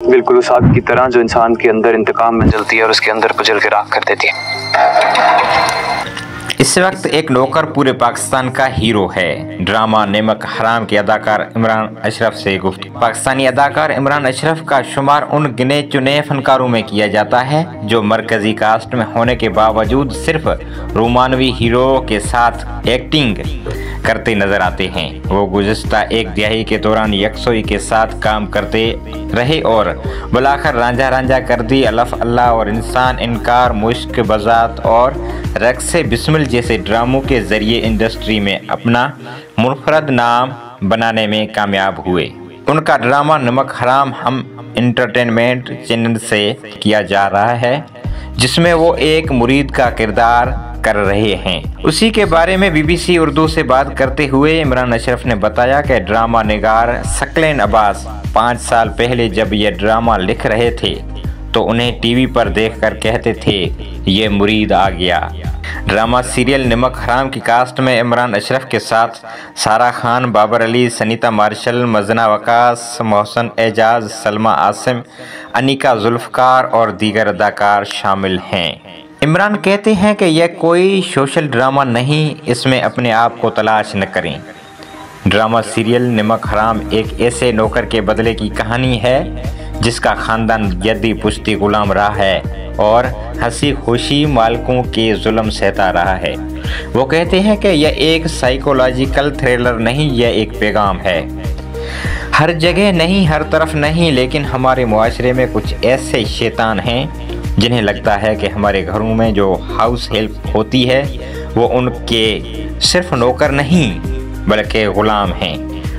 बिल्कुल उस आग की तरह जो इंसान के अंदर इंतकाम में जलती है और उसके अंदर को जल के राख कर देती है। इस वक्त एक नौकर पूरे पाकिस्तान का हीरो है। ड्रामा नमक हराम के अदाकार इमरान अशरफ से गुफ्तगू। पाकिस्तानी अदाकार इमरान अशरफ का शुमार उन गिने चुने फनकारों में किया जाता है जो मरकजी कास्ट में होने के बावजूद सिर्फ रोमानवी हीरो के साथ एक्टिंग करते नजर आते हैं। वो गुज़िश्ता एक दिहाई के दौरान यकसोई के साथ काम करते रहे और बुलाकर रांझा रांझा कर दी, अलफ अल्लाह और इंसान इनकार, मुश्क बजात और रक्से बिस्मिल जैसे ड्रामों के जरिए इंडस्ट्री में अपना मुनफरद नाम बनाने में कामयाब हुए। उनका ड्रामा नमक हराम हम एंटरटेनमेंट चैनल से किया जा रहा है, जिसमें वो एक मुरीद का किरदार कर रहे हैं। उसी के बारे में बीबीसी उर्दू से बात करते हुए इमरान अशरफ ने बताया कि ड्रामा निगार सकलेन अब्बास 5 साल पहले जब ये ड्रामा लिख रहे थे तो उन्हें टीवी पर देखकर कहते थे ये मुरीद आ गया। ड्रामा सीरियल नमक हराम की कास्ट में इमरान अशरफ के साथ सारा खान, बाबर अली, सनीता मार्शल, मजना वकास, मोहसन एजाज, सलमा आसिम, अनिका जुल्फकार और दीगर अदाकार शामिल हैं। इमरान कहते हैं कि यह कोई सोशल ड्रामा नहीं, इसमें अपने आप को तलाश न करें। ड्रामा सीरियल नमक हराम एक ऐसे नौकर के बदले की कहानी है जिसका खानदान जद्दी पुश्ती गुलाम रहा है और हंसी खुशी मालिकों के जुल्म सहता रहा है। वो कहते हैं कि यह एक साइकोलॉजिकल थ्रिलर नहीं, यह एक पैगाम है। हर जगह नहीं, हर तरफ नहीं, लेकिन हमारे मुआशरे में कुछ ऐसे शैतान हैं जिन्हें लगता है कि हमारे घरों में जो हाउस हेल्प होती है वो उनके सिर्फ नौकर नहीं बल्कि ग़ुलाम हैं।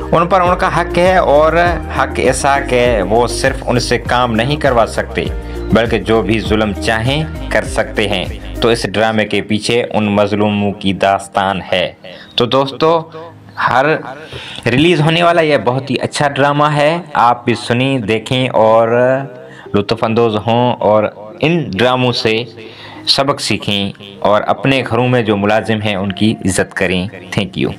उन पर उनका हक है और हक ऐसा कि वो सिर्फ उनसे काम नहीं करवा सकते बल्कि जो भी जुल्म चाहें कर सकते हैं। तो इस ड्रामे के पीछे उन मजलूमों की दास्तान है। तो दोस्तों, हर रिलीज़ होने वाला यह बहुत ही अच्छा ड्रामा है। आप भी सुनी, देखें और लुत्फ़अंदोज़ हों और इन ड्रामों से सबक सीखें और अपने घरों में जो मुलाजिम हैं उनकी इज़्ज़त करें। Thank you.